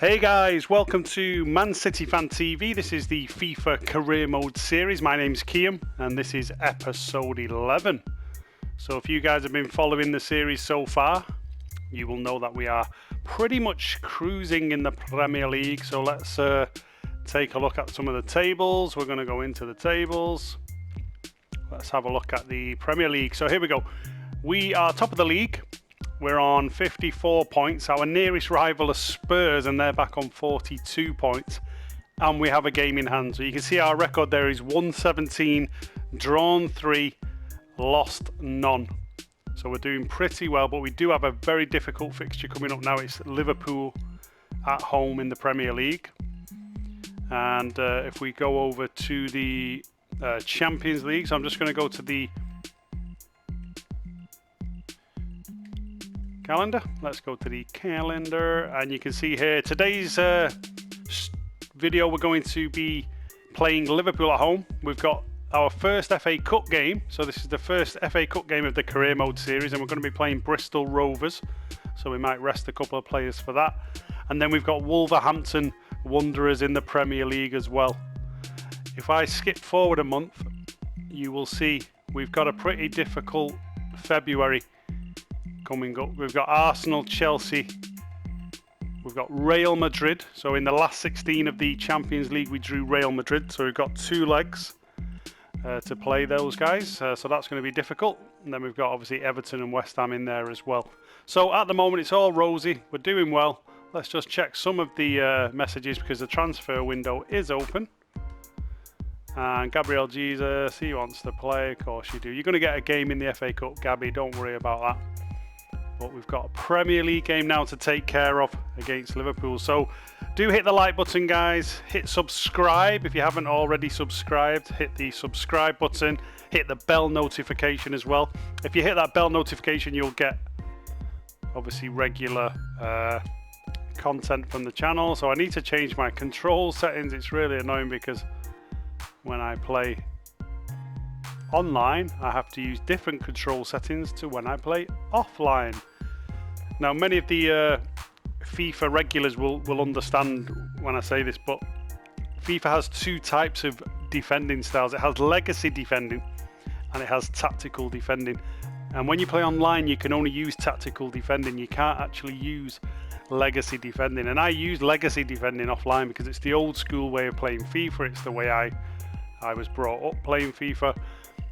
Hey guys, welcome to Man City Fan TV. This is the FIFA Career Mode series. My name's Kiam and this is episode 11. So if you guys have been following the series so far, you will know that we are pretty much cruising in the Premier League. So let's take a look at some of the tables. We're going to go into the tables. Let's have a look at the Premier League. So here we go. We are top of the league. We're on 54 points. Our nearest rival are Spurs and they're back on 42 points. And we have a game in hand. So you can see our record there is 117, drawn 3, lost none. So we're doing pretty well, but we do have a very difficult fixture coming up now. It's Liverpool at home in the Premier League. And if we go over to the Champions League, so I'm just going to go to the calendar. Let's go to the calendar, and you can see here today's video we're going to be playing Liverpool at home. We've got our first FA Cup game, so this is the first FA Cup game of the Career Mode series, and we're going to be playing Bristol Rovers, so we might rest a couple of players for that. And then we've got Wolverhampton Wanderers in the Premier League as well. If I skip forward a month, you will see we've got a pretty difficult February coming up. We've got Arsenal, Chelsea, we've got Real Madrid. So in the last 16 of the Champions League we drew Real Madrid, so we've got 2 legs to play those guys, so that's going to be difficult. And then we've got obviously Everton and West Ham in there as well. So at the moment it's all rosy, we're doing well. Let's just check some of the messages because the transfer window is open. And Gabriel Jesus, he wants to play. Of course you do. You're going to get a game in the FA Cup, Gabby, don't worry about that. But we've got a Premier League game now to take care of against Liverpool. So do hit the like button, guys. Hit subscribe if you haven't already subscribed. Hit the subscribe button. Hit the bell notification as well. If you hit that bell notification, you'll get obviously regular content from the channel. So I need to change my control settings. It's really annoying because when I play online, I have to use different control settings to when I play offline. Now, many of the FIFA regulars will understand when I say this, but FIFA has 2 types of defending styles. It has legacy defending and it has tactical defending. And when you play online, you can only use tactical defending. You can't actually use legacy defending. And I use legacy defending offline because it's the old school way of playing FIFA. It's the way I was brought up playing FIFA.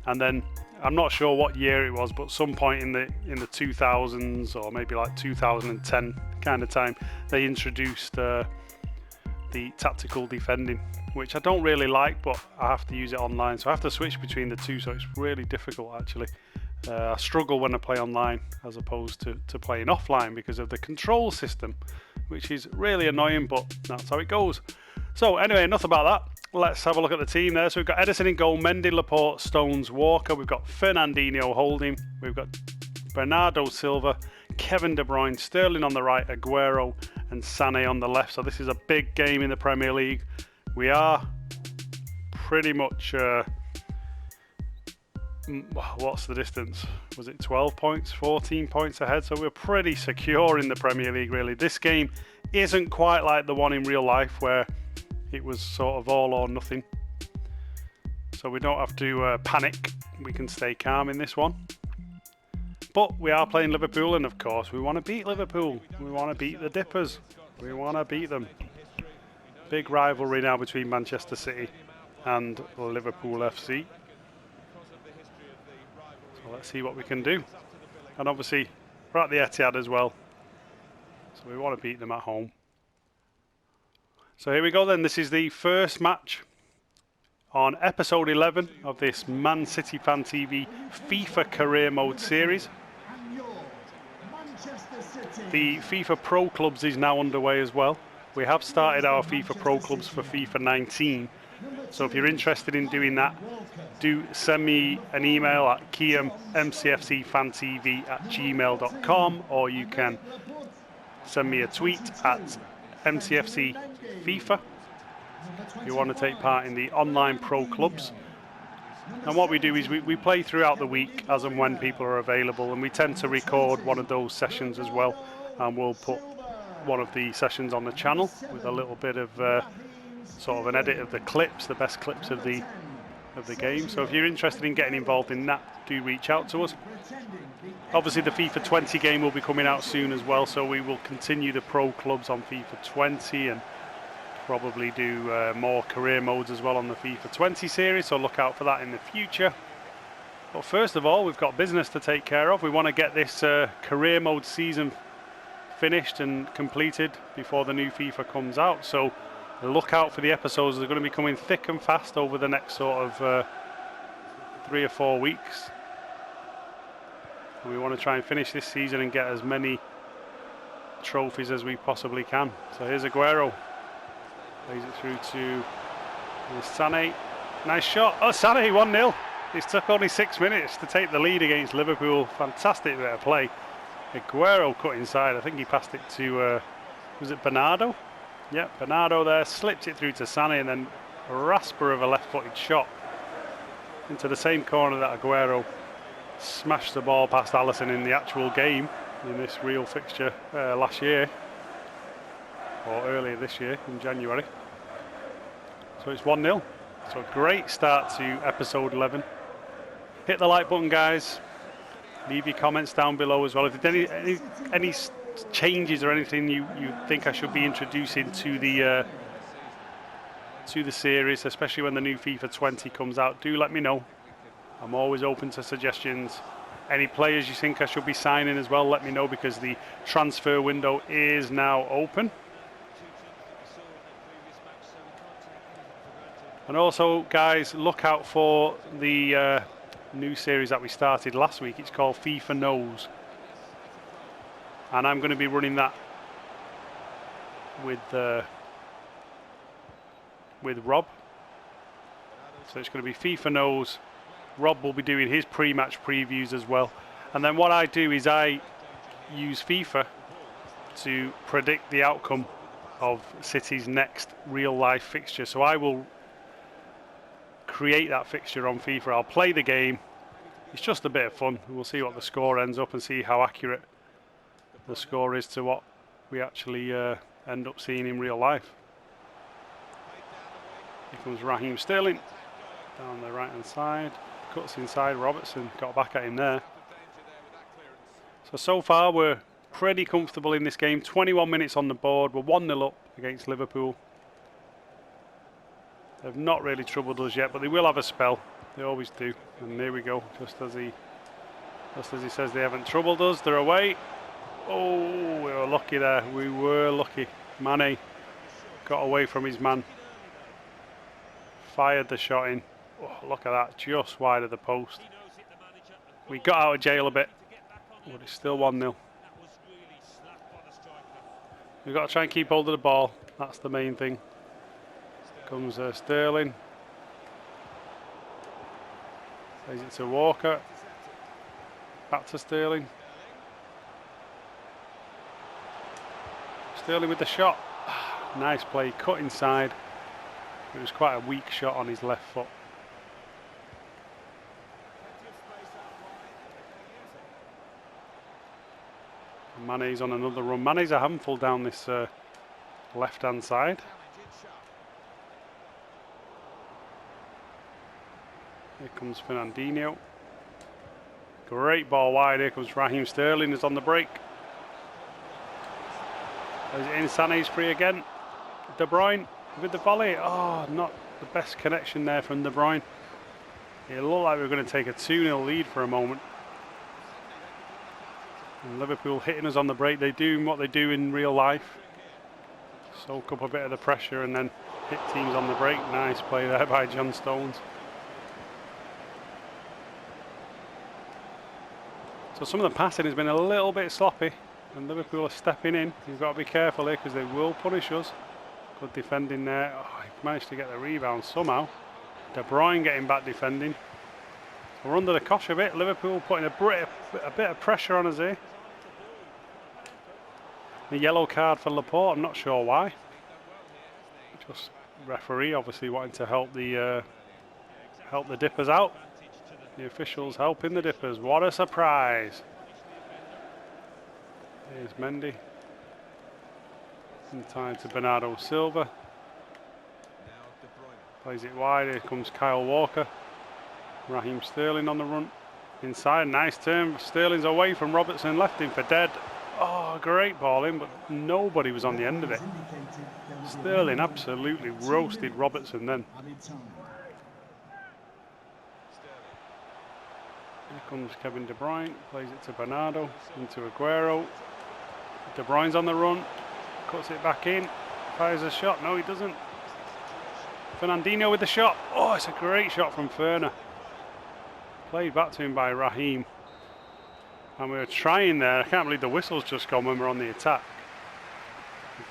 And then I'm not sure what year it was, but some point in the 2000s or maybe like 2010 kind of time, they introduced the tactical defending, which I don't really like, but I have to use it online, so I have to switch between the two. So it's really difficult actually. I struggle when I play online as opposed to playing offline because of the control system, which is really annoying, but that's how it goes. So anyway, enough about that. Let's have a look at the team there. So we've got Edison in goal, Mendy, Laporte, Stones, Walker. We've got Fernandinho holding. We've got Bernardo Silva, Kevin De Bruyne, Sterling on the right, Aguero and Sané on the left. So this is a big game in the Premier League. We are pretty much, what's the distance? Was it 12 points, 14 points ahead? So we're pretty secure in the Premier League, really. This game isn't quite like the one in real life where it was sort of all or nothing, so we don't have to panic. We can stay calm in this one, but we are playing Liverpool, and of course we want to beat Liverpool. We want to beat the Dippers. We want to beat them. Big rivalry now between Manchester City and Liverpool FC, so let's see what we can do. And obviously we're at the Etihad as well, so we want to beat them at home. So here we go then. This is the first match on episode 11 of this Man City Fan TV FIFA Career Mode series. The FIFA Pro Clubs is now underway as well. We have started our FIFA Pro Clubs for FIFA 19. So if you're interested in doing that, do send me an email at kiammcfcfantv@gmail.com, or you can send me a tweet at MCFC FIFA if you want to take part in the online pro clubs. And what we do is we play throughout the week as and when people are available, and we tend to record one of those sessions as well, and we'll put one of the sessions on the channel with a little bit of sort of an edit of the clips, the best clips of the game. So if you're interested in getting involved in that, do reach out to us. Obviously the FIFA 20 game will be coming out soon as well, so we will continue the pro clubs on FIFA 20 and probably do more career modes as well on the FIFA 20 series, so look out for that in the future. But first of all, we've got business to take care of. We want to get this career mode season finished and completed before the new FIFA comes out, so look out for the episodes. They're going to be coming thick and fast over the next sort of 3 or 4 weeks. And we want to try and finish this season and get as many trophies as we possibly can. So here's Aguero. Plays it through to Sané. Nice shot. Oh, Sané, 1-0. It took only 6 minutes to take the lead against Liverpool. Fantastic bit of play. Aguero cut inside. I think he passed it to, was it Bernardo? Yeah, Bernardo there. Slipped it through to Sané, and then a rasper of a left-footed shot into the same corner that Aguero smashed the ball past Alisson in the actual game in this real fixture last year, or earlier this year in January. So it's 1-0. So a great start to episode 11. Hit the like button, guys. Leave your comments down below as well. If there's any changes or anything you think I should be introducing to the series, especially when the new FIFA 20 comes out, do let me know. I'm always open to suggestions. Any players you think I should be signing as well, let me know, because the transfer window is now open. And also, guys, look out for the new series that we started last week. It's called FIFA Knows, and I'm going to be running that with Rob. So it's going to be FIFA Knows. Rob will be doing his pre-match previews as well, and then what I do is I use FIFA to predict the outcome of City's next real-life fixture. So I will create that fixture on FIFA. I'll play the game. It's just a bit of fun. We'll see what the score ends up and see how accurate the score is to what we actually end up seeing in real life. Here comes Raheem Sterling down the right hand side, cuts inside. Robertson got back at him there. So far we're pretty comfortable in this game. 21 minutes on the board. We're 1-0 up against Liverpool. They've not really troubled us yet, but they will have a spell. They always do. And there we go. Just as he says they haven't troubled us, they're away. Oh, we were lucky there. We were lucky. Mane got away from his man. Fired the shot in. Oh, look at that. Just wide of the post. We got out of jail a bit, but it's still 1-0. We've got to try and keep hold of the ball. That's the main thing. Comes Sterling. Plays it to Walker. Back to Sterling. Sterling with the shot. Nice play. Cut inside. It was quite a weak shot on his left foot. Mane's on another run. Mane's a handful down this left-hand side. Here comes Fernandinho. Great ball wide. Here comes Raheem Sterling, is on the break. Is it in? Sané's free again. De Bruyne with the volley. Oh, not the best connection there from De Bruyne. It looked like we were going to take a 2-0 lead for a moment. And Liverpool hitting us on the break. They do what they do in real life. Soak up a bit of the pressure and then hit teams on the break. Nice play there by John Stones. So some of the passing has been a little bit sloppy, and Liverpool are stepping in. You've got to be careful here because they will punish us. Good defending there. Oh, he managed to get the rebound somehow. De Bruyne getting back defending. So we're under the cosh a bit. Liverpool putting a bit of pressure on us here. A yellow card for Laporte. I'm not sure why. Just referee obviously wanting to help the Dippers out. The officials helping the Dippers. What a surprise. Here's Mendy. Inside to Bernardo Silva. Plays it wide. Here comes Kyle Walker. Raheem Sterling on the run. Inside, nice turn. Sterling's away from Robertson, left him for dead. Oh, great ball in, but nobody was on the end of it. Sterling absolutely roasted Robertson then. Here comes Kevin De Bruyne, plays it to Bernardo, into Aguero. De Bruyne's on the run, cuts it back in, fires a shot. No, he doesn't. Fernandinho with the shot. Oh, it's a great shot from Ferner. Played back to him by Raheem. And we were trying there. I can't believe the whistle's just gone when we're on the attack.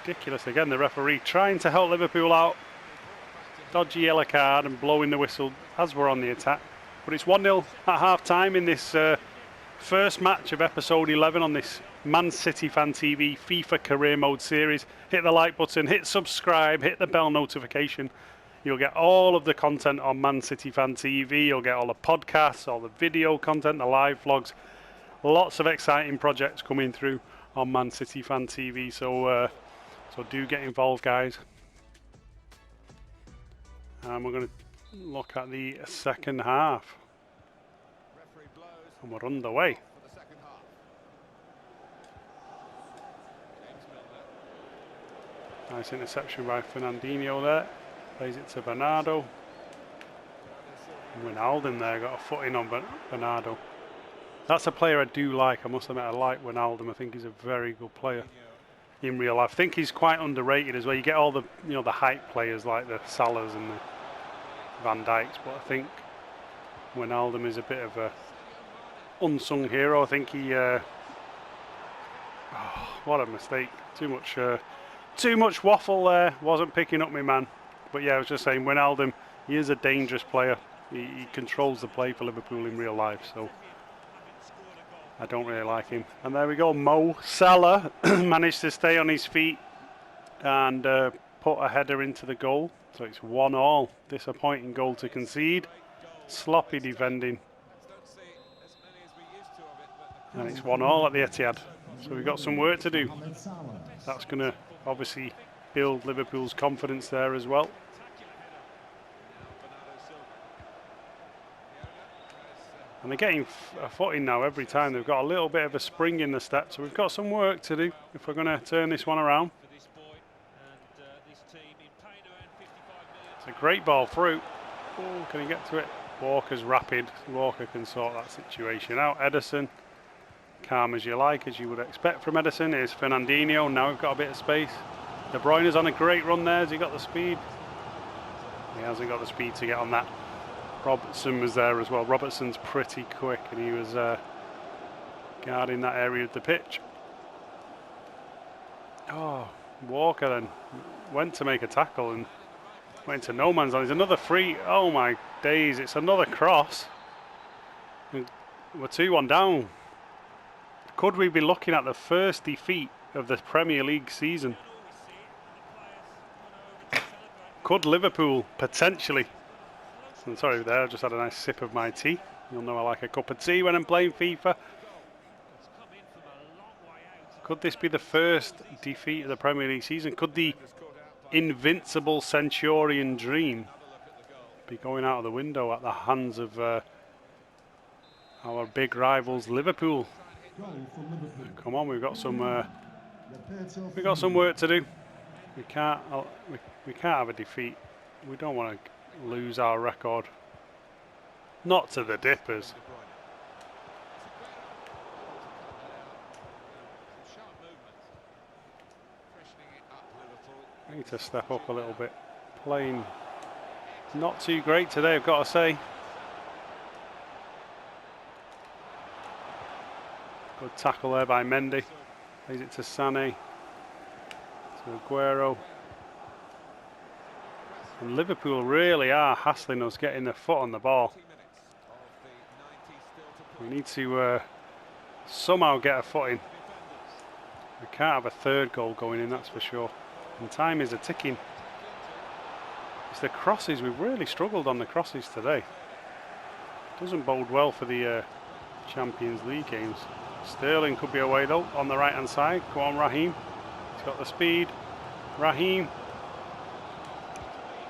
Ridiculous. Again, the referee trying to help Liverpool out. Dodgy yellow card and blowing the whistle as we're on the attack. But it's 1-0 at half time in this first match of episode 11 on this Man City Fan TV FIFA Career Mode series. Hit the like button, hit subscribe, hit the bell notification. You'll get all of the content on Man City Fan TV. You'll get all the podcasts, all the video content, the live vlogs. Lots of exciting projects coming through on Man City Fan TV. So do get involved, guys. And we're going to look at the second half. And we're underway. Nice interception by Fernandinho there. Plays it to Bernardo. Wijnaldum there got a foot in on Bernardo. That's a player I do like. I must admit I like Wijnaldum. I think he's a very good player in real life. I think he's quite underrated as well. You get all the the hype players like the Salahs and the Van Dijks, but I think Wijnaldum is a bit of a unsung hero. I think he what a mistake. Too much waffle there. Wasn't picking up my man. But yeah, I was just saying, Wijnaldum, he is a dangerous player. He controls the play for Liverpool in real life, so I don't really like him. And there we go, Mo Salah managed to stay on his feet and put a header into the goal. So it's 1-1. Disappointing goal to concede. Sloppy defending. And it's 1-1 at the Etihad. So we've got some work to do. That's going to obviously build Liverpool's confidence there as well. And they're getting a footing now every time. They've got a little bit of a spring in the step. So we've got some work to do if we're going to turn this one around. It's a great ball through. Oh, can he get to it? Walker's rapid. Walker can sort that situation out. Ederson, calm as you like, as you would expect from Ederson. Here's Fernandinho. Now we've got a bit of space. De Bruyne is on a great run there. Has he got the speed? He hasn't got the speed to get on that. Robertson was there as well. Robertson's pretty quick and he was guarding that area of the pitch. Oh, Walker then went to make a tackle and went into no man's land. There's another free. Oh my days, it's another cross. We're 2-1 down. Could we be looking at the first defeat of the Premier League season? Could Liverpool potentially... I'm sorry there, I just had a nice sip of my tea. You'll know I like a cup of tea when I'm playing FIFA. Could this be the first defeat of the Premier League season? Could the invincible Centurion dream be going out of the window at the hands of our big rivals Liverpool? Come on, we've got some work to do. We can't have a defeat. We don't want to lose our record. Not to the Dippers. I need to step up a little bit. Playing not too great today, I've got to say. Good tackle there by Mendy. Plays it to Sané. To Aguero. And Liverpool really are hassling us getting their foot on the ball. We need to somehow get a foot in. We can't have a third goal going in, that's for sure. And time is a-ticking. It's the crosses. We've really struggled on the crosses today. Doesn't bode well for the Champions League games. Sterling could be away though on the right hand side. Go on, Raheem. He's got the speed. Raheem.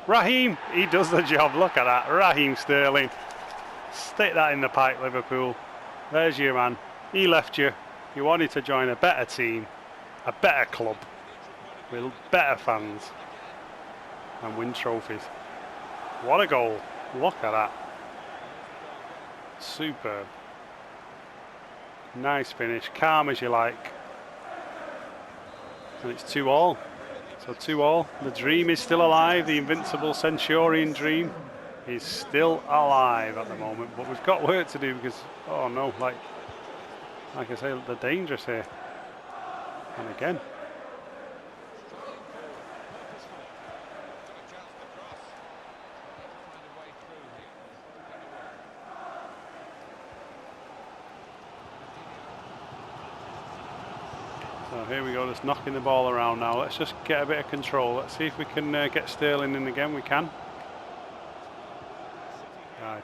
Raheem, he does the job. Look at that. Raheem Sterling. Stick that in the pipe, Liverpool. There's your man. He left you. You wanted to join a better team, a better club, with better fans, and win trophies. What a goal. Look at that. Superb. Nice finish. Calm as you like. And it's 2-all. So 2-all. The dream is still alive. The invincible Centurion dream is still alive at the moment. But we've got work to do because, oh no, like I say, they're dangerous here. And again. So here we go, just knocking the ball around now. Let's just get a bit of control. Let's see if we can get Sterling in again. We can.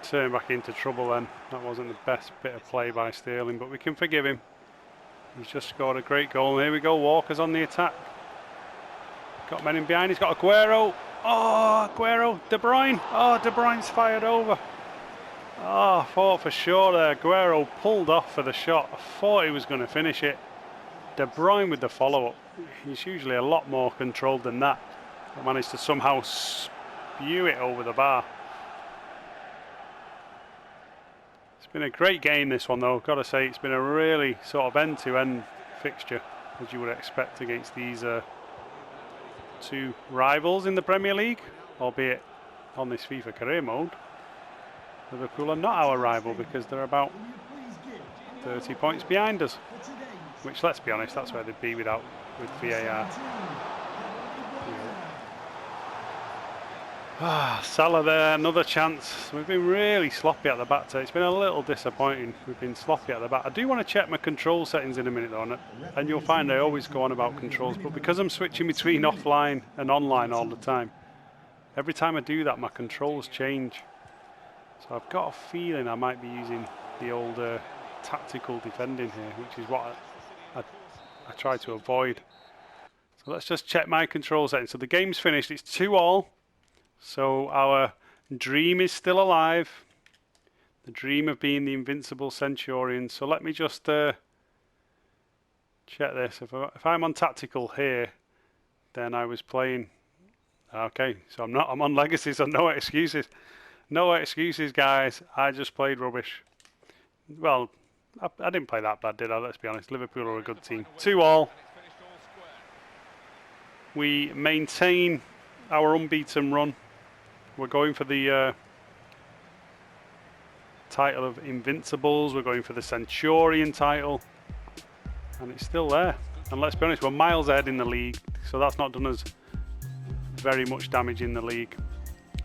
Turn back into trouble then. That wasn't the best bit of play by Sterling, but we can forgive him. He's just scored a great goal. And here we go, Walker's on the attack. Got men in behind, he's got Aguero. Oh, Aguero, De Bruyne. Oh, De Bruyne's fired over. Oh, I thought for sure there, Aguero pulled off for the shot. I thought he was going to finish it. De Bruyne with the follow-up. He's usually a lot more controlled than that. He managed to somehow spew it over the bar. It's been a great game, this one, though. I've got to say, it's been a really sort of end-to-end fixture, as you would expect against these two rivals in the Premier League, albeit on this FIFA career mode. Liverpool are not our rival because they're about 30 points behind us, which, let's be honest, that's where they'd be with VAR. Salah there, another chance. We've been really sloppy at the back today. It's been a little disappointing. We've been sloppy at the back. I do want to check my control settings in a minute though, and you'll find I always go on about controls, but because I'm switching between offline and online all the time, every time I do that my controls change. So I've got a feeling I might be using the old tactical defending here, which is what I try to avoid. So let's just check my control settings. So the game's finished, it's 2-all. So our dream is still alive. The dream of being the invincible Centurion. So let me just check this. If I'm on tactical here, then I was playing. Okay, so I'm not. I'm on legacy, so no excuses. No excuses, guys. I just played rubbish. Well, I didn't play that bad, did I? Let's be honest. Liverpool are a good team. 2-all. We maintain our unbeaten run. We're going for the title of Invincibles. We're going for the Centurion title. And it's still there. And let's be honest, we're miles ahead in the league. So that's not done us very much damage in the league.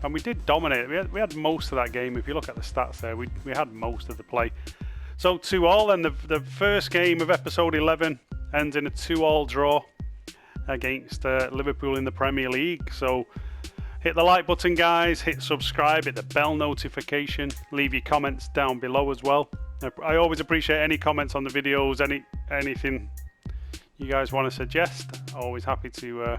And we did dominate. We had most of that game. If you look at the stats there, we had most of the play. So 2-all. And the first game of episode 11 ends in a 2-all draw against Liverpool in the Premier League. So hit the like button, guys, hit subscribe, hit the bell notification, leave your comments down below as well. I always appreciate any comments on the videos, anything you guys want to suggest. Always happy to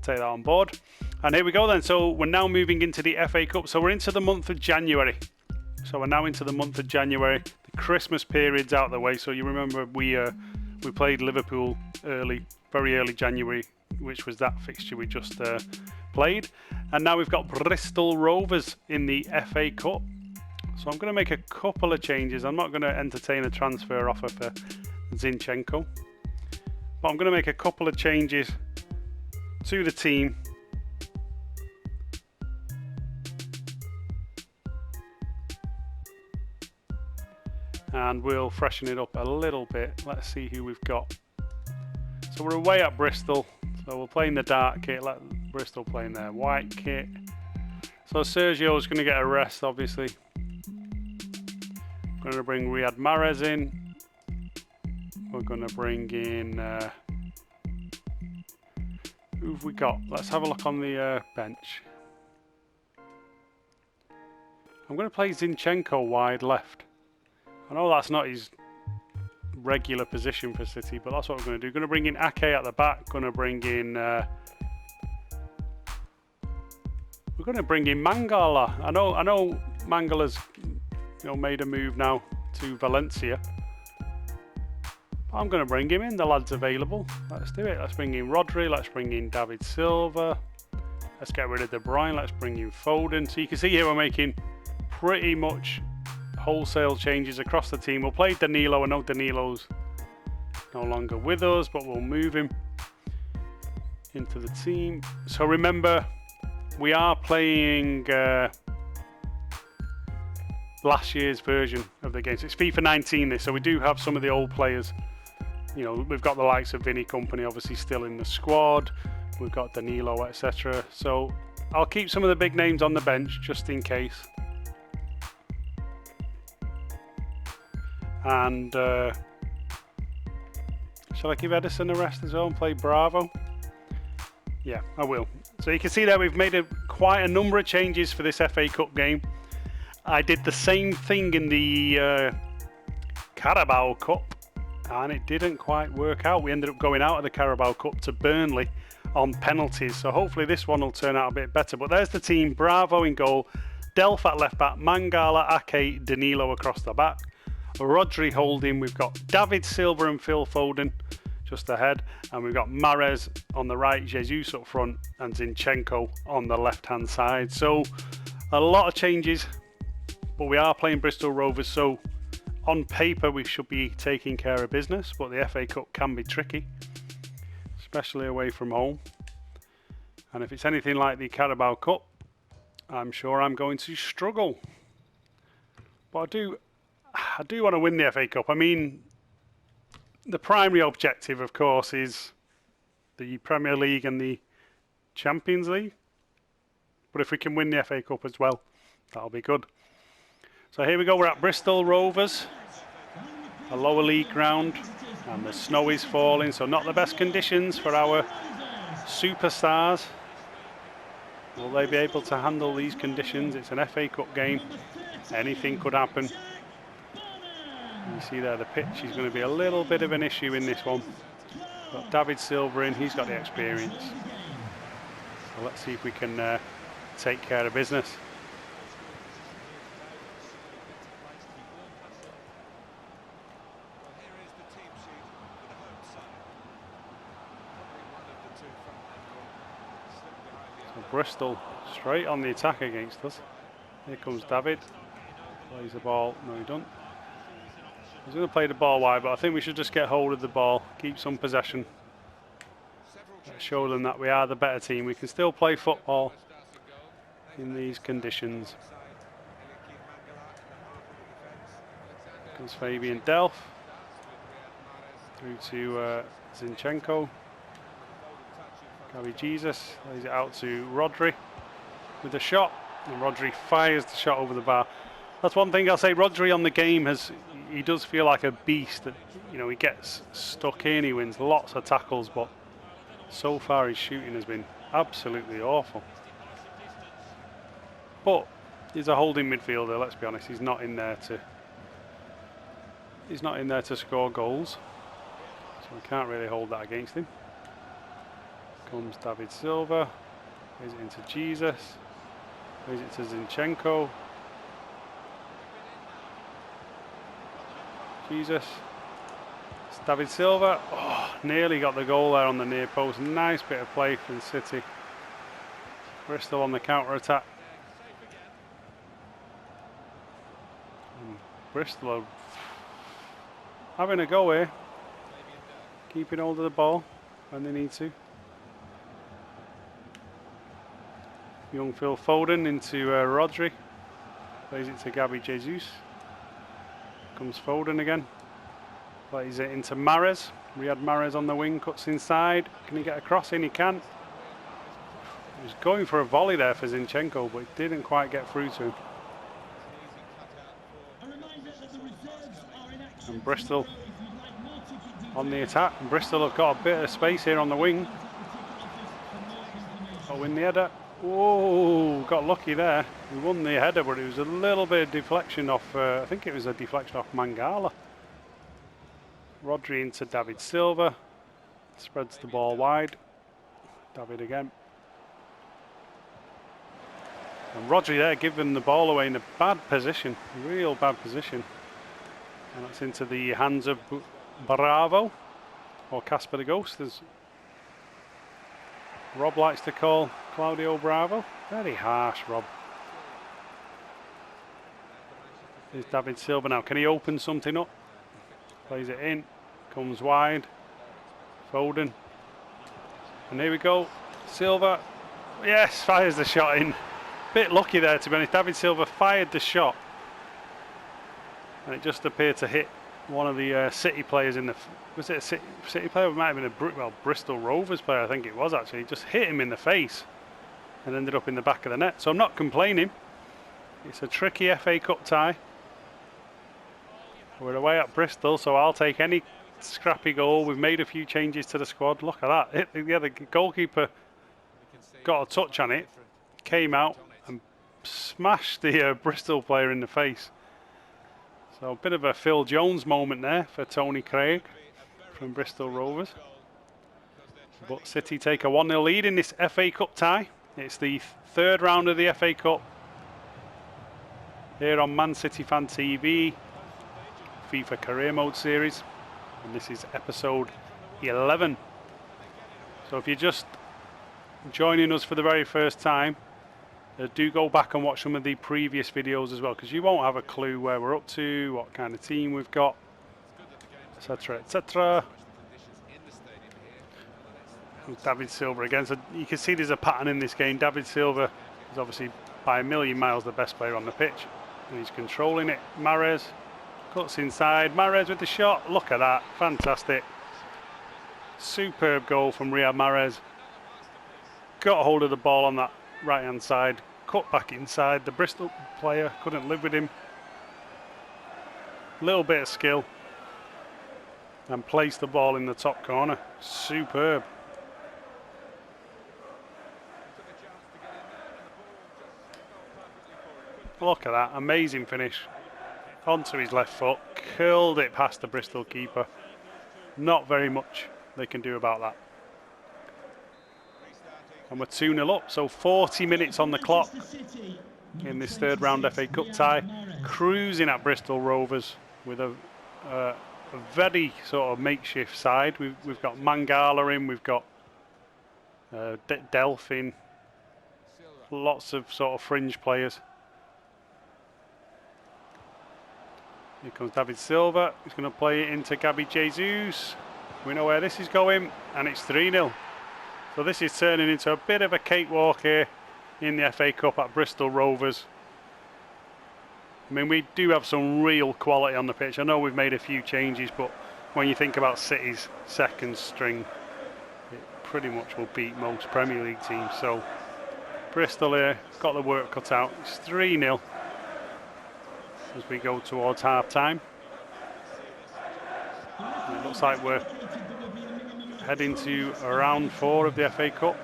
take that on board. And here we go then. So we're now moving into the FA Cup. So we're into the month of January. The Christmas period's out of the way. So you remember we played Liverpool very early January, which was that fixture we just played. And now we've got Bristol Rovers in the FA Cup. So I'm going to make a couple of changes. I'm not going to entertain a transfer offer for Zinchenko, but I'm going to make a couple of changes to the team. And we'll freshen it up a little bit. Let's see who we've got. So we're away at Bristol. So we're playing the dark kit. Let Bristol playing their white kit. So Sergio's going to get a rest, obviously. We're going to bring Riyad Mahrez in. We're going to bring in... who have we got? Let's have a look on the bench. I'm going to play Zinchenko wide left. I know that's not his regular position for City, but that's what we're going to do. Going to bring in Ake at the back. Going to bring in we're going to bring in Mangala. I know Mangala's made a move now to Valencia. I'm going to bring him in. The lad's available. Let's do it. Let's bring in Rodri. Let's bring in David Silva. Let's get rid of De Bruyne. Let's bring in Foden. So you can see here we're making pretty much wholesale changes across the team. We'll play Danilo. I know Danilo's no longer with us, but we'll move him into the team. So remember, we are playing last year's version of the game. So it's FIFA 19 this, so we do have some of the old players. We've got the likes of Vinny Company obviously still in the squad. We've got Danilo, etc. So I'll keep some of the big names on the bench just in case. And shall I give Edison a rest as well and play Bravo? Yeah, I will. So you can see that we've made quite a number of changes for this FA Cup game. I did the same thing in the Carabao Cup, and it didn't quite work out. We ended up going out of the Carabao Cup to Burnley on penalties, so hopefully this one will turn out a bit better. But there's the team: Bravo in goal, Delph at left back, Mangala, Ake, Danilo across the back, Rodri holding. We've got David Silva and Phil Foden just ahead, and we've got Mahrez on the right, Jesus up front, and Zinchenko on the left hand side. So a lot of changes, but we are playing Bristol Rovers, so on paper we should be taking care of business, but the FA Cup can be tricky, especially away from home. And if it's anything like the Carabao Cup, I'm sure I'm going to struggle. But I do want to win the FA Cup. I mean, the primary objective, of course, is the Premier League and the Champions League. But if we can win the FA Cup as well, that'll be good. So here we go, we're at Bristol Rovers, a lower league ground, and the snow is falling, so not the best conditions for our superstars. Will they be able to handle these conditions? It's an FA Cup game, anything could happen. You see there the pitch is going to be a little bit of an issue in this one. Got David Silva in, he's got the experience. So let's see if we can take care of business. Bristol straight on the attack against us. Here comes David. Plays the ball. No, he don't. He's going to play the ball wide, but I think we should just get hold of the ball, keep some possession. Show them that we are the better team. We can still play football in these conditions. Comes Fabian Delph. Through to Zinchenko. Gabby Jesus lays it out to Rodri with a shot, and Rodri fires the shot over the bar. That's one thing I'll say. Rodri on the game he does feel like a beast. That he gets stuck in, he wins lots of tackles, but so far his shooting has been absolutely awful. But he's a holding midfielder. Let's be honest, he's not in there to score goals, so we can't really hold that against him. Comes David Silva, plays it into Jesus, plays it to Zinchenko. Jesus, it's David Silva. Oh, nearly got the goal there on the near post. Nice bit of play from City. Bristol on the counter attack. And Bristol are having a go here, keeping hold of the ball when they need to. Young Phil Foden into Rodri, plays it to Gabby Jesus. Comes Foden again, plays it into Mahrez. Riyad Mahrez on the wing, cuts inside. Can he get a cross in? He can. He was going for a volley there for Zinchenko, but it didn't quite get through to him. And Bristol on the attack. And Bristol have got a bit of space here on the wing. Oh, win the header. Whoa, got lucky there. We won the header, but it was a little bit of deflection off, I think it was a deflection off Mangala. Rodri into David Silva. Spreads the ball wide. David again. And Rodri there giving the ball away in a bad position. Real bad position. And that's into the hands of Bravo. Or Casper the Ghost, as Rob likes to call Claudio Bravo. Very harsh, Rob. Here's David Silva now. Can he open something up? Plays it in. Comes wide. Foden. And here we go. Silva. Yes, fires the shot in. Bit lucky there, to be honest. David Silva fired the shot. And it just appeared to hit one of the City players in the... Was it a City player? It might have been a Bristol Rovers player, I think it was actually. It just hit him in the face and ended up in the back of the net. So I'm not complaining. It's a tricky FA Cup tie. We're away at Bristol, so I'll take any scrappy goal. We've made a few changes to the squad. Look at that. Yeah, the goalkeeper got a touch on it, came out and smashed the Bristol player in the face. So a bit of a Phil Jones moment there for Tony Craig from Bristol Rovers. But City take a 1-0 lead in this FA Cup tie. It's the third round of the FA Cup here on Man City Fan TV, FIFA Career Mode series. And this is episode 11. So if you're just joining us for the very first time, do go back and watch some of the previous videos as well, because you won't have a clue where we're up to, what kind of team we've got, etc, etc. David Silva again, so you can see there's a pattern in this game. David Silva is obviously by a million miles the best player on the pitch, and he's controlling it. Mahrez cuts inside, Mahrez with the shot. Look at that, fantastic, superb goal from Riyad Mahrez. Got a hold of the ball on that right hand side, cut back inside. The Bristol player couldn't live with him. Little bit of skill and placed the ball in the top corner. Superb. Look at that, amazing finish. Onto his left foot, curled it past the Bristol keeper. Not very much they can do about that. And we're 2-0 up, so 40 minutes on the clock in this third round FA Cup tie. Cruising at Bristol Rovers with a very sort of makeshift side. We've got Mangala in, we've got Delphin, lots of sort of fringe players. Here comes David Silva. He's going to play it into Gabby Jesus. We know where this is going, and it's 3-0. So this is turning into a bit of a cakewalk here in the FA Cup at Bristol Rovers. I mean, we do have some real quality on the pitch. I know we've made a few changes, but when you think about City's second string, it pretty much will beat most Premier League teams. So Bristol here got the work cut out. It's 3-0 as we go towards half time. It looks like we're heading to round 4 of the FA Cup.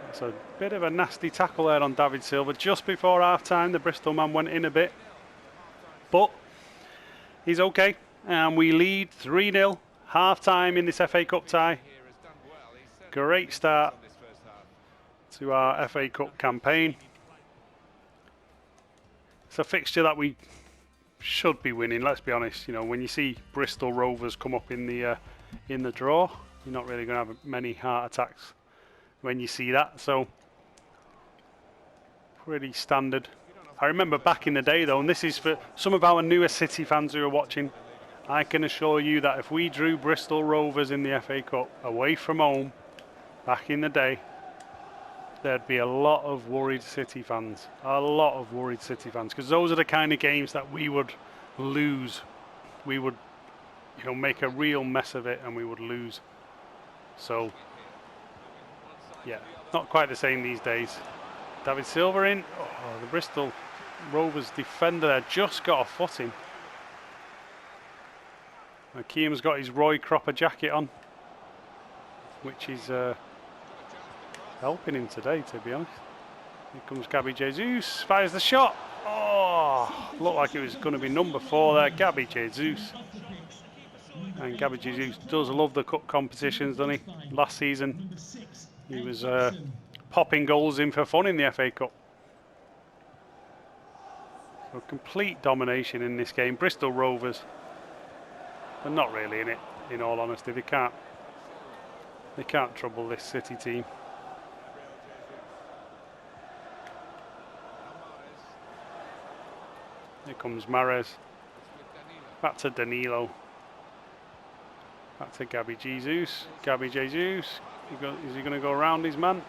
It's a bit of a nasty tackle there on David Silva just before half time. The Bristol man went in a bit, but he's okay, and we lead 3-0 half time in this FA Cup tie. Great start to our FA Cup campaign. It's a fixture that we should be winning, let's be honest. You know, when you see Bristol Rovers come up in the draw, you're not really going to have many heart attacks when you see that. So pretty standard. I remember back in the day though, and this is for some of our newer City fans who are watching, I can assure you that if we drew Bristol Rovers in the FA Cup away from home back in the day, there'd be a lot of worried City fans. A lot of worried City fans, because those are the kind of games that we would lose. We would, you know, make a real mess of it and we would lose. So yeah, not quite the same these days. David Silva in. Oh, the Bristol Rovers defender there just got a foot in. Kiam's got his Roy Cropper jacket on, which is helping him today, to be honest. Here comes Gabby Jesus, fires the shot. Oh, looked like it was going to be number 4 there, Gabby Jesus. And Gabby Jesus does love the cup competitions, doesn't he? Last season, he was popping goals in for fun in the FA Cup. So complete domination in this game. Bristol Rovers, they're not really in it, in all honesty. They can't trouble this City team. Here comes Mahrez. Back to Danilo. Back to Gabby Jesus. Gabby Jesus. Is he going to go around his man?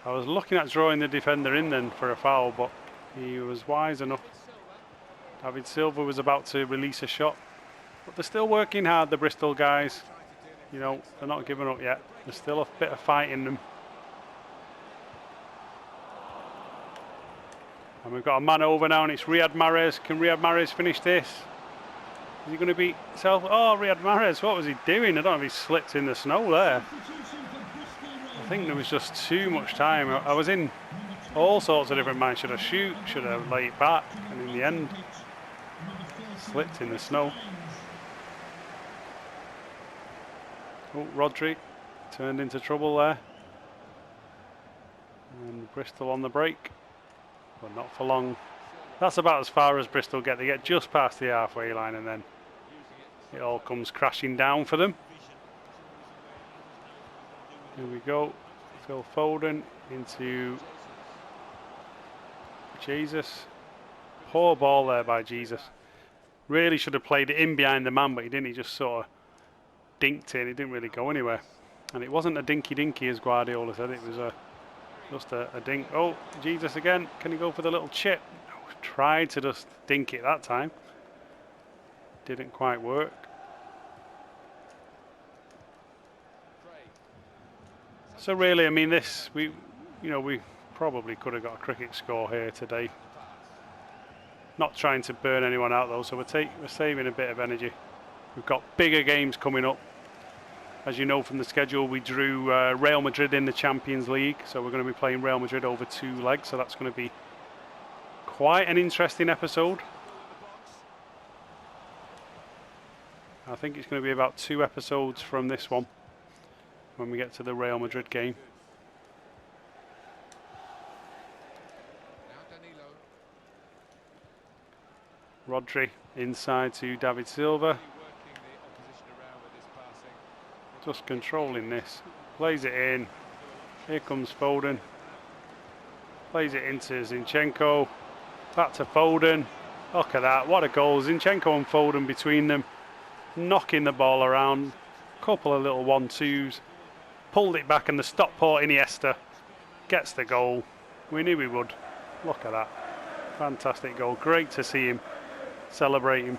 I was looking at drawing the defender in then for a foul, but he was wise enough. David Silva was about to release a shot. But they're still working hard, the Bristol guys. You know, they're not giving up yet. There's still a bit of fight in them. And we've got a man over now, and it's Riyad Mahrez. Can Riyad Mahrez finish this? Is he going to beat self? Oh, Riyad Mahrez, what was he doing? I don't know if he slipped in the snow there. I think there was just too much time. I was in all sorts of different minds. Should I shoot? Should I lay it back? And in the end, slipped in the snow. Oh, Rodri turned into trouble there. And Bristol on the break. But not for long. That's about as far as Bristol get. They get just past the halfway line and then it all comes crashing down for them. Here we go. Phil Foden into Jesus. Poor ball there by Jesus. Really should have played it in behind the man, but he didn't. He just sort of dinked it. It didn't really go anywhere. And it wasn't a dinky as Guardiola said. It was just a dink. Oh, Jesus again. Can he go for the little chip? Tried to just dink it that time. Didn't quite work. So really, I mean, we probably could have got a cricket score here today. Not trying to burn anyone out though, so we're saving a bit of energy. We've got bigger games coming up. As you know from the schedule, we drew Real Madrid in the Champions League, so we're going to be playing Real Madrid over 2 legs, so that's going to be quite an interesting episode. I think it's going to be about 2 episodes from this one when we get to the Real Madrid game. Rodri inside to David Silva. Just controlling this. Plays it in. Here comes Foden. Plays it into Zinchenko. Back to Foden. Look at that. What a goal. Zinchenko and Foden between them. Knocking the ball around. Couple of little 1-2s. Pulled it back and the Stockport Iniesta gets the goal. We knew we would. Look at that. Fantastic goal. Great to see him celebrating.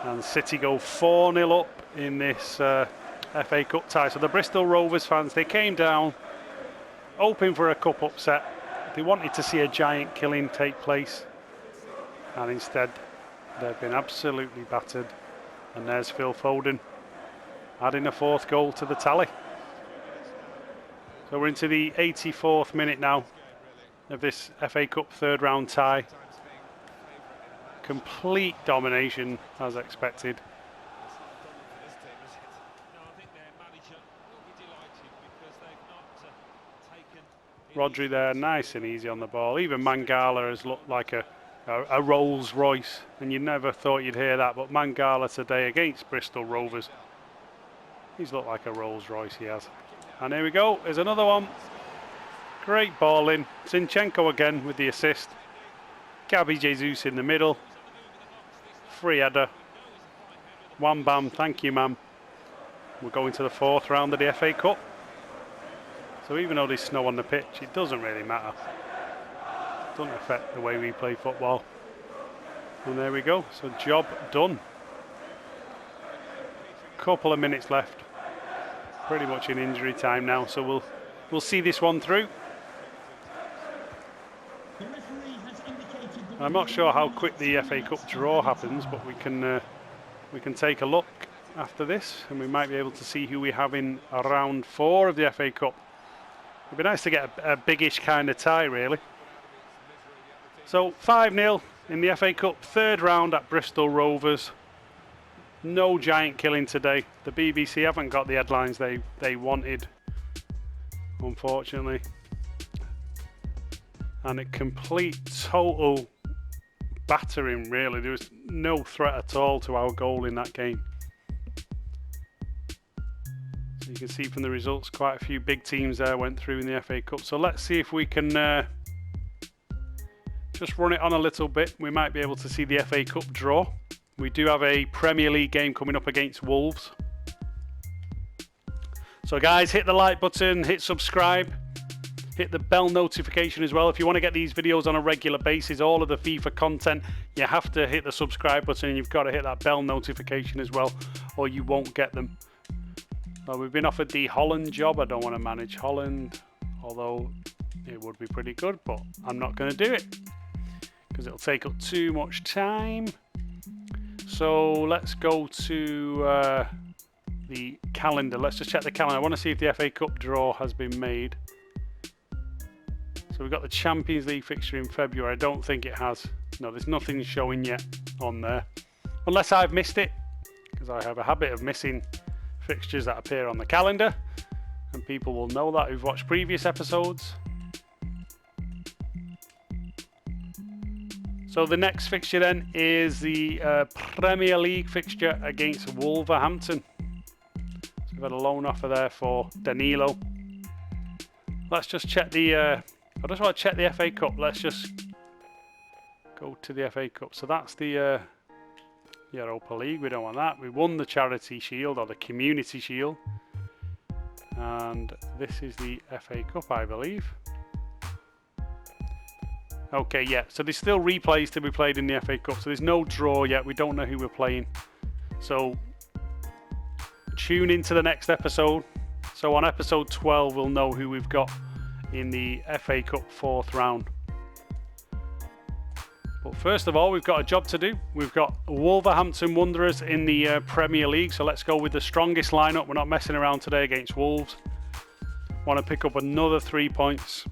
And City go 4-0 up in this FA Cup tie. So the Bristol Rovers fans, they came down hoping for a cup upset. They wanted to see a giant killing take place. And instead, they've been absolutely battered. And there's Phil Foden adding a 4th goal to the tally. So we're into the 84th minute now of this FA Cup 3rd round tie. Complete domination as expected. Rodri there, nice and easy on the ball. Even Mangala has looked like a Rolls Royce, and you never thought you'd hear that, but Mangala today against Bristol Rovers, he's looked like a Rolls Royce, he has. And here we go, there's another one. Great ball in. Zinchenko again with the assist. Gabby Jesus in the middle. Free header. Wham bam, thank you ma'am. We're going to the 4th round of the FA Cup. So even though there's snow on the pitch, it doesn't really matter. It doesn't affect the way we play football. And there we go, so job done. Couple of minutes left. Pretty much in injury time now, so we'll see this one through. I'm not sure how quick the FA Cup draw happens, but we can take a look after this, and we might be able to see who we have in round 4 of the FA Cup. It'd be nice to get a biggish kind of tie, really. So 5-0 in the FA Cup, third round at Bristol Rovers. No giant killing today. The BBC haven't got the headlines they wanted, unfortunately. And a complete, total battering, really. There was no threat at all to our goal in that game. So you can see from the results, quite a few big teams there went through in the FA Cup. So let's see if we can just run it on a little bit. We might be able to see the FA Cup draw. We do have a Premier League game coming up against Wolves. So guys, hit the like button, hit subscribe. Hit the bell notification as well. If you want to get these videos on a regular basis, all of the FIFA content, you have to hit the subscribe button and you've got to hit that bell notification as well, or you won't get them. We've been offered the Holland job. I don't want to manage Holland, although it would be pretty good, but I'm not going to do it because it'll take up too much time. So let's go to the calendar. Let's just check the calendar. I want to see if the FA Cup draw has been made. So we've got the Champions League fixture in February. I don't think it has. No, there's nothing showing yet on there. Unless I've missed it, because I have a habit of missing fixtures that appear on the calendar. And people will know that who've watched previous episodes. So the next fixture then is the Premier League fixture against Wolverhampton. So we've had a loan offer there for Danilo. Let's just check the... I just want to check the FA Cup. Let's just go to the FA Cup. So that's the Europa League. We don't want that. We won the Charity Shield or the Community Shield. And this is the FA Cup, I believe. Okay, yeah. So there's still replays to be played in the FA Cup. So there's no draw yet. We don't know who we're playing. So tune into the next episode. So on episode 12, we'll know who we've got in the FA Cup 4th round. But first of all, we've got a job to do. We've got Wolverhampton Wanderers in the Premier League, so let's go with the strongest lineup. We're not messing around today against Wolves. Want to pick up another 3 points.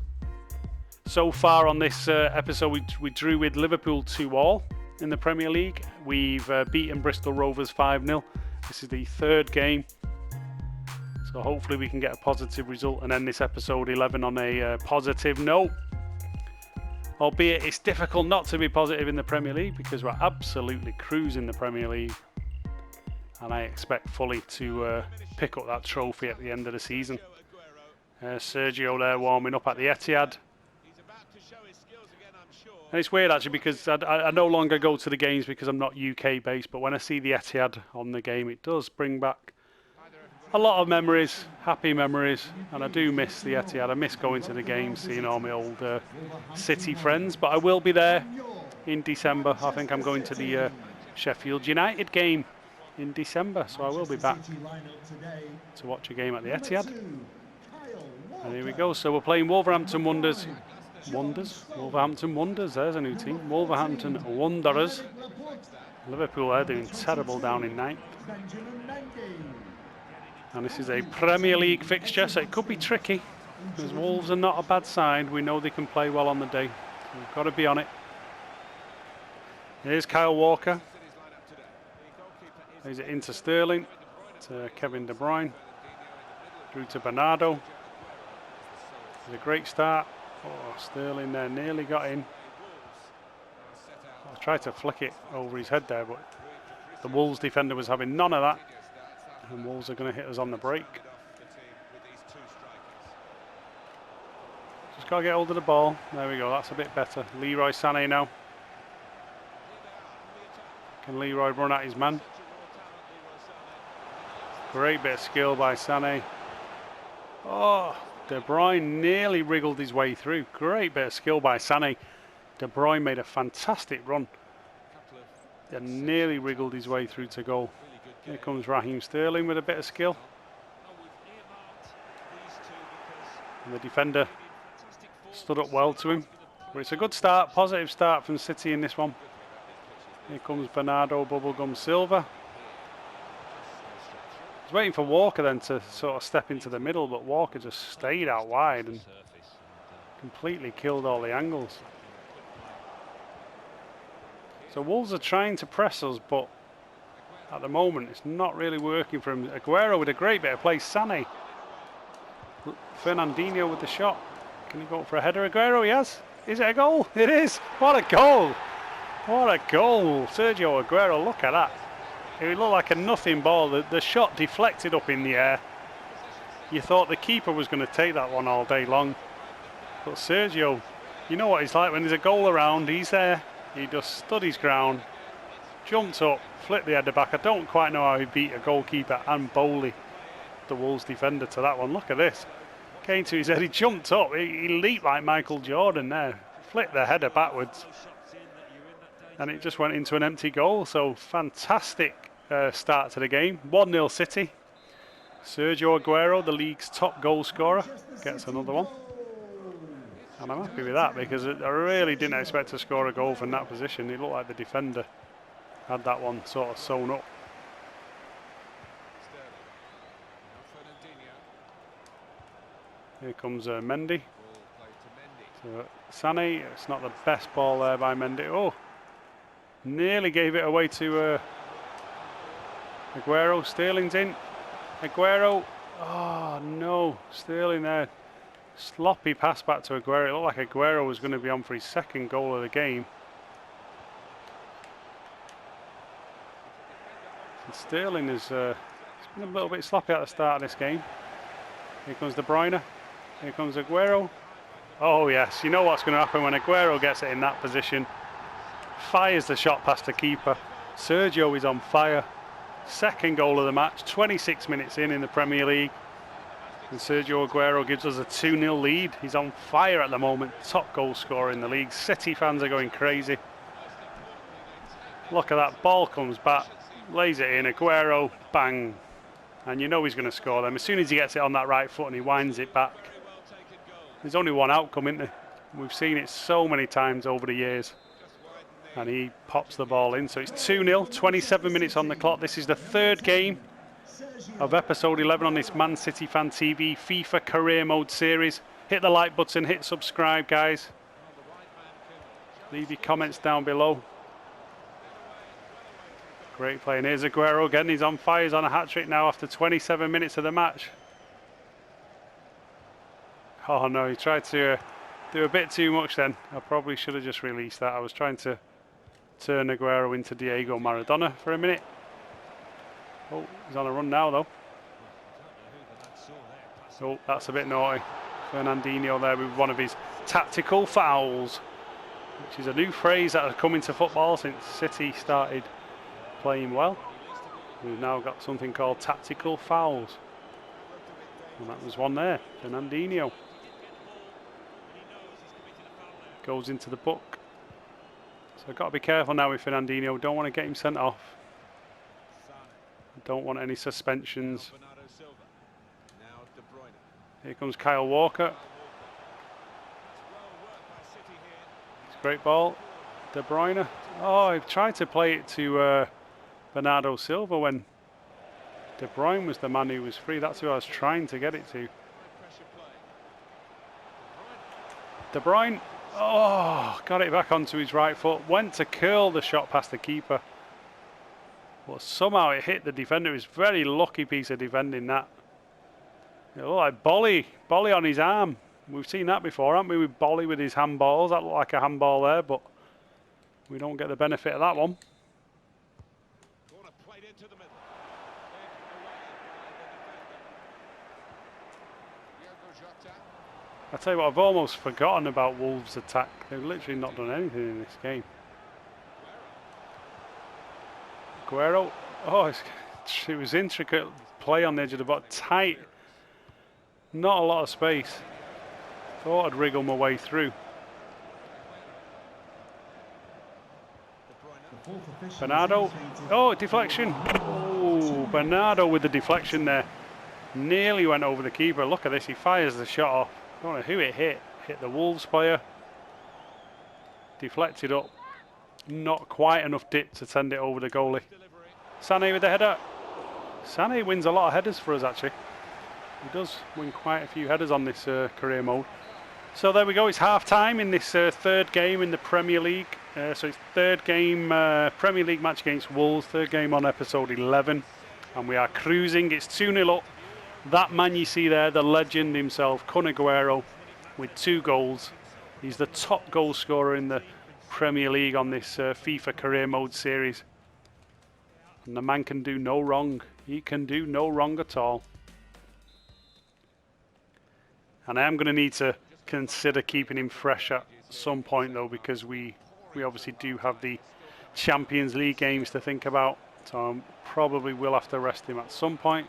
So far on this episode, we drew with Liverpool 2-2 in the Premier League. We've beaten Bristol Rovers 5-0. This is the third game. So hopefully we can get a positive result and end this episode 11 on a positive note. Albeit it's difficult not to be positive in the Premier League because we're absolutely cruising the Premier League. And I expect fully to pick up that trophy at the end of the season. Sergio there warming up at the Etihad. And it's weird actually because I no longer go to the games because I'm not UK based. But when I see the Etihad on the game, it does bring back a lot of memories, happy memories, and I do miss the Etihad. I miss going to the games, seeing all my old City friends, but I will be there in December. I think I'm going to the Sheffield United game in December, so I will be back to watch a game at the Etihad. And here we go, so we're playing Wolverhampton Wanderers. Wolverhampton Wanderers, there's a new team. Wolverhampton Wanderers. Liverpool are doing terrible down in 9th. And this is a Premier League fixture, so it could be tricky. Because Wolves are not a bad side. We know they can play well on the day. So we've got to be on it. Here's Kyle Walker. He's it into Sterling. To Kevin De Bruyne. Through to Bernardo. It's a great start. Oh, Sterling there nearly got in. I tried to flick it over his head there, but the Wolves defender was having none of that. And Wolves are going to hit us on the break. Just got to get hold of the ball. There we go, that's a bit better. Leroy Sané now. Can Leroy run at his man? Great bit of skill by Sané. Oh, De Bruyne nearly wriggled his way through. Great bit of skill by Sané. De Bruyne made a fantastic run. And nearly wriggled his way through to goal. Here comes Raheem Sterling with a bit of skill. And the defender stood up well to him. But it's a good start, positive start from City in this one. Here comes Bernardo Bubblegum Silva. I was waiting for Walker then to sort of step into the middle, but Walker just stayed out wide and completely killed all the angles. So Wolves are trying to press us, but at the moment it's not really working for him. Aguero with a great bit of play. Sané. Fernandinho with the shot. Can he go for a header? Aguero, he has. Is it a goal? It is. What a goal. What a goal. Sergio Aguero, look at that. It looked like a nothing ball. The shot deflected up in the air. You thought the keeper was going to take that one all day long. But Sergio, you know what he's like when there's a goal around, he's there. He just stood his ground, jumped up, flipped the header back. I don't quite know how he beat a goalkeeper and Bowley, the Wolves defender, to that one. Look at this. Came to his head, he jumped up, he leaped like Michael Jordan there, flipped the header backwards, and it just went into an empty goal. So fantastic start to the game. 1-0 City. Sergio Aguero, the league's top goal scorer, gets another one. And I'm happy with that because I really didn't expect to score a goal from that position. It looked like the defender had that one sort of sewn up. Here comes Mendy. So, Sané, it's not the best ball there by Mendy. Oh, nearly gave it away to Aguero. Sterling's in. Aguero. Oh no, Sterling there. Sloppy pass back to Aguero. It looked like Aguero was going to be on for his second goal of the game. And Sterling has been a little bit sloppy at the start of this game. Here comes De Bruyne. Here comes Aguero. Oh yes, you know what's going to happen when Aguero gets it in that position. Fires the shot past the keeper. Sergio is on fire. Second goal of the match, 26 minutes in the Premier League. And Sergio Aguero gives us a 2-0 lead. He's on fire at the moment, top goal scorer in the league. City fans are going crazy. Look at that, ball comes back, lays it in, Aguero, bang. And you know he's going to score them. As soon as he gets it on that right foot and he winds it back. There's only one outcome, isn't there? We've seen it so many times over the years. And he pops the ball in. So it's 2-0, 27 minutes on the clock. This is the third game of episode 11 on this Man City Fan TV FIFA Career Mode series. Hit the like button, hit subscribe, guys. Leave your comments down below. Great play. And here's Aguero again. He's on fire. He's on a hat-trick now after 27 minutes of the match. Oh no, he tried to do a bit too much then. I probably should have just released that. I was trying to turn Aguero into Diego Maradona for a minute. Oh, he's on a run now though. Oh, that's a bit naughty. Fernandinho there with one of his tactical fouls, which is a new phrase that has come into football since City started playing well. We've now got something called tactical fouls. And that was one there, Fernandinho. Goes into the book. So I've got to be careful now with Fernandinho. Don't want to get him sent off. Don't want any suspensions. Here comes Kyle Walker. It's a great ball. De Bruyne. Oh, I've tried to play it to Bernardo Silva when De Bruyne was the man who was free. That's who I was trying to get it to. De Bruyne. Oh, got it back onto his right foot. Went to curl the shot past the keeper. But somehow it hit the defender. It was a very lucky piece of defending that. It looked like Bolly on his arm. We've seen that before, haven't we, with Bolly with his handballs. That looked like a handball there, but we don't get the benefit of that one. I tell you what, I've almost forgotten about Wolves' attack. They've literally not done anything in this game. Aguero. Oh, it was intricate play on the edge of the box. Tight. Not a lot of space. Thought I'd wriggle my way through. Bernardo. Oh, deflection. Oh, Bernardo with the deflection there. Nearly went over the keeper. Look at this. He fires the shot off. I don't know who it hit. Hit the Wolves player. Deflected up. Not quite enough dip to send it over the goalie. Sané with the header. Sané wins a lot of headers for us actually. He does win quite a few headers on this career mode. So there we go, it's half time in this third game in the Premier League. So it's third game Premier League match against Wolves, third game on episode 11. And we are cruising, it's 2-0 up. That man you see there, the legend himself, Kun Aguero, with 2 goals. He's the top goal scorer in the Premier League on this FIFA career mode series. And the man can do no wrong. He can do no wrong at all. And I am going to need to consider keeping him fresh at some point though, because we obviously do have the Champions League games to think about. So I probably will have to rest him at some point.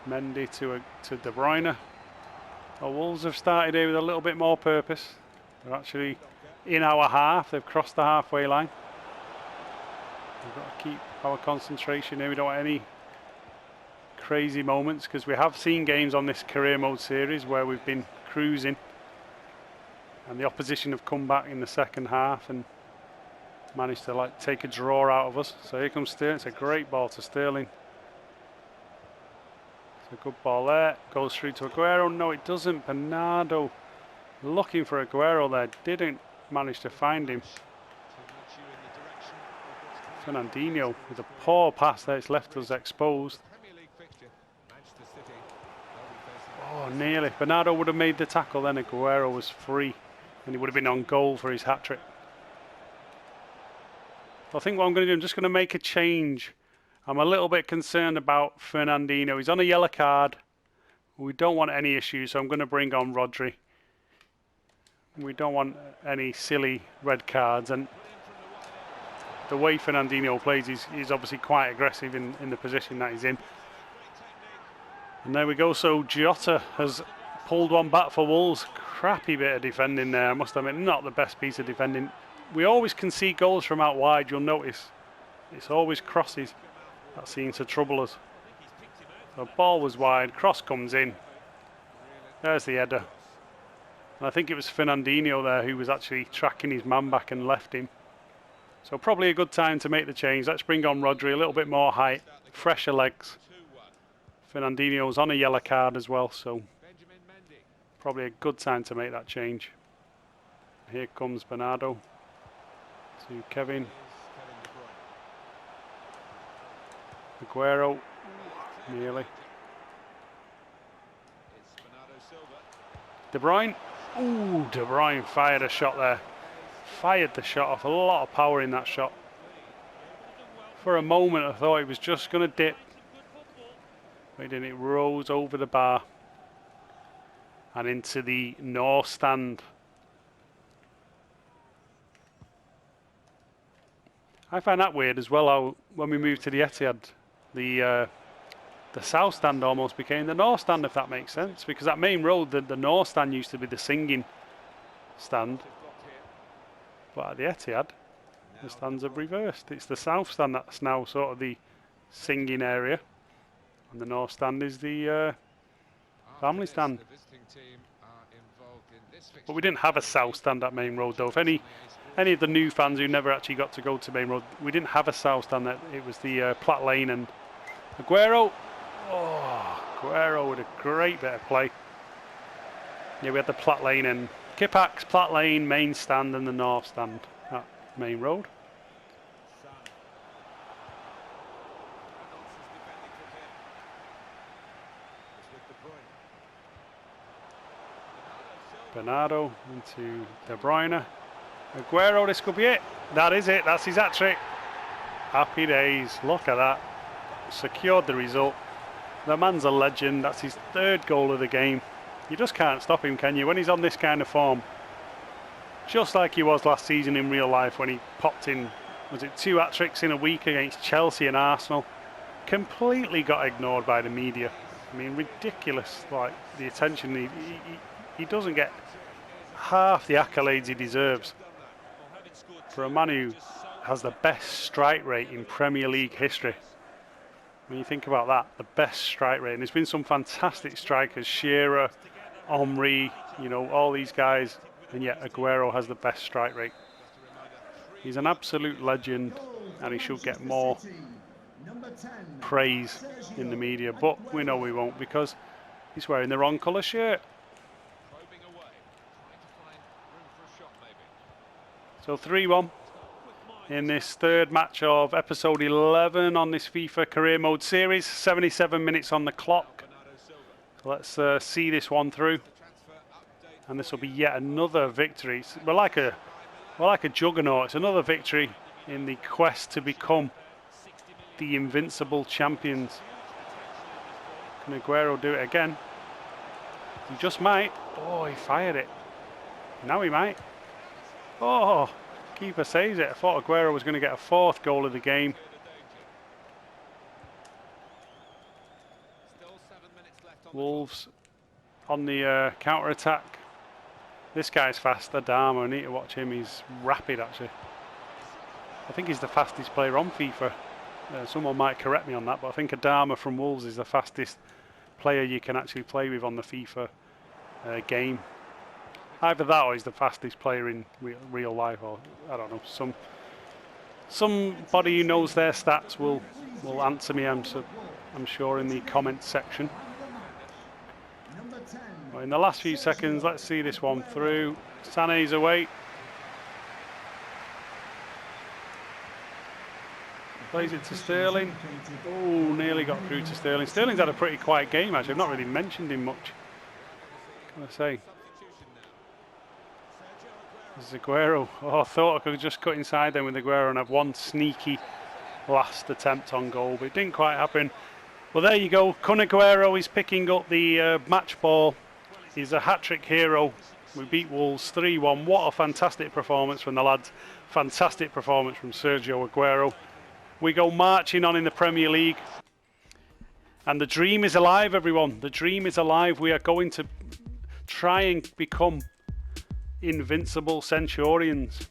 Mendy to De Bruyne. The Wolves have started here with a little bit more purpose. They're actually in our half. They've crossed the halfway line. We've got to keep our concentration here. We don't want any crazy moments, because we have seen games on this career mode series where we've been cruising and the opposition have come back in the second half and managed to like take a draw out of us. So here comes Sterling. It's a great ball to Sterling. It's a good ball there. Goes through to Aguero. No, it doesn't. Bernardo looking for Aguero there. Didn't manage to find him. Fernandinho with a poor pass there. It's left us exposed. Oh, nearly. Bernardo would have made the tackle then. Aguero was free and he would have been on goal for his hat-trick. I think what I'm going to do, I'm just going to make a change. I'm a little bit concerned about Fernandinho. He's on a yellow card. We don't want any issues, so I'm going to bring on Rodri. We don't want any silly red cards. And the way Fernandinho plays, he's obviously quite aggressive in the position that he's in. And there we go. So Jota has pulled one back for Wolves. Crappy bit of defending there, I must admit. Not the best piece of defending. We always concede goals from out wide, you'll notice. It's always crosses that seems to trouble us. The ball was wide, cross comes in. There's the header. And I think it was Fernandinho there who was actually tracking his man back and left him. So probably a good time to make the change. Let's bring on Rodri, a little bit more height, fresher legs. Fernandinho's on a yellow card as well, so probably a good time to make that change. Here comes Bernardo to Kevin. Aguero, nearly. De Bruyne. Ooh, De Bruyne fired a shot there. Fired the shot off. A lot of power in that shot. For a moment I thought it was just going to dip. But then it rose over the bar and into the north stand. I find that weird as well, how when we moved to the Etihad, the south stand almost became the north stand, if that makes sense, because that main road, the north stand used to be the singing stand, but at the Etihad the stands have reversed. It's the south stand that's now sort of the singing area, and the north stand is the family stand. But we didn't have a south stand at main road though. If any of the new fans who never actually got to go to main road, we didn't have a south stand. That it was the Platt Lane. And Aguero, oh, Aguero with a great bit of play. Yeah, we had the Platt Lane and Kippax, Platt Lane, main stand and the north stand at main road. Bernardo into De Bruyne. Aguero, this could be it. That is it. That's his hat-trick. Happy days. Look at that. Secured the result. The man's a legend. That's his third goal of the game. You just can't stop him, can you? When he's on this kind of form. Just like he was last season in real life when he popped in, was it 2 hat-tricks in a week against Chelsea and Arsenal. Completely got ignored by the media. I mean, ridiculous, like, the attention. He doesn't get half the accolades he deserves. For a man who has the best strike rate in Premier League history. When you think about that, the best strike rate. And there's been some fantastic strikers, Shearer, Omri, you know, all these guys. And yet Aguero has the best strike rate. He's an absolute legend and he should get more praise in the media. But we know we won't because he's wearing the wrong colour shirt. So 3-1 in this third match of episode 11 on this FIFA Career Mode series. 77 minutes on the clock. So let's see this one through. And this will be yet another victory. We're like a juggernaut. It's another victory in the quest to become the invincible champions. Can Aguero do it again? He just might. Oh, he fired it. Now he might. Oh, keeper saves it. I thought Aguero was going to get a fourth goal of the game. Wolves on the counter-attack. This guy's fast, Adama. I need to watch him. He's rapid, actually. I think he's the fastest player on FIFA. Someone might correct me on that, but I think Adama from Wolves is the fastest player you can actually play with on the FIFA game. Either that or he's the fastest player in real life, or I don't know. Somebody who knows their stats will answer me, I'm sure, in the comments section. Well, in the last few seconds, let's see this one through. Sané's away. Plays it to Sterling. Oh, nearly got through to Sterling. Sterling's had a pretty quiet game, actually. I've not really mentioned him much. What can I say? This is Aguero. Oh, I thought I could just cut inside then with Aguero and have one sneaky last attempt on goal, but it didn't quite happen. Well, there you go. Kun Aguero is picking up the match ball. He's a hat-trick hero. We beat Wolves 3-1. What a fantastic performance from the lads. Fantastic performance from Sergio Aguero. We go marching on in the Premier League. And the dream is alive, everyone. The dream is alive. We are going to try and become invincible Centurions.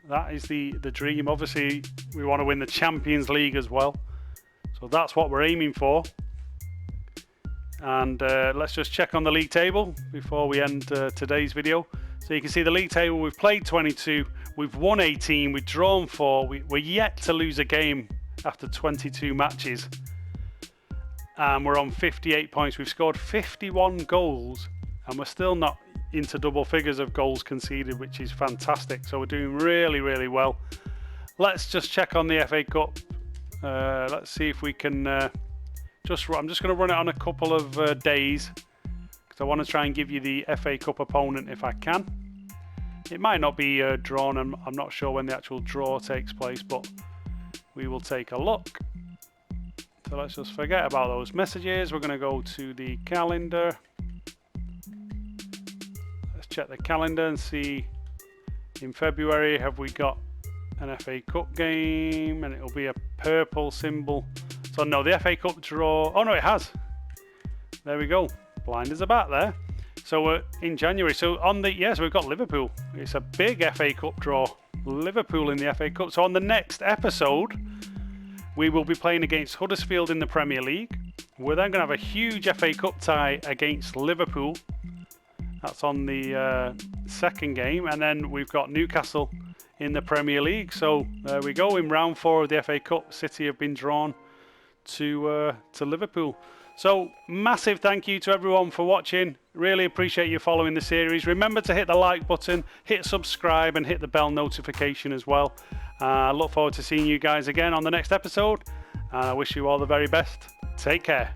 That is the dream. Obviously, we want to win the Champions League as well. So that's what we're aiming for. And let's just check on the league table before we end today's video. So you can see the league table. We've played 22. We've won 18. We've drawn 4. We're yet to lose a game after 22 matches. And we're on 58 points. We've scored 51 goals. And we're still not into double figures of goals conceded, which is fantastic. So we're doing really, really well. Let's just check on the FA Cup. Let's see if we can... I'm just going to run it on a couple of days. Because I want to try and give you the FA Cup opponent if I can. It might not be drawn. I'm not sure when the actual draw takes place, but we will take a look. So let's just forget about those messages. We're going to go to the calendar. Let's check the calendar and see in February have we got an FA Cup game, and it'll be a purple symbol. So no, the FA Cup draw. Oh no, it has. There we go. Blinders are back there. So we're in January. So on the yes, we've got Liverpool. It's a big FA Cup draw. Liverpool in the FA Cup. So on the next episode, we will be playing against Huddersfield in the Premier League. We're then going to have a huge FA Cup tie against Liverpool. That's on the second game, and then we've got Newcastle in the Premier League. So there we go. In round 4 of the FA Cup, City have been drawn to Liverpool. So massive thank you to everyone for watching. Really appreciate you following the series. Remember to hit the like button, hit subscribe, and hit the bell notification as well. I look forward to seeing you guys again on the next episode. I wish you all the very best. Take care.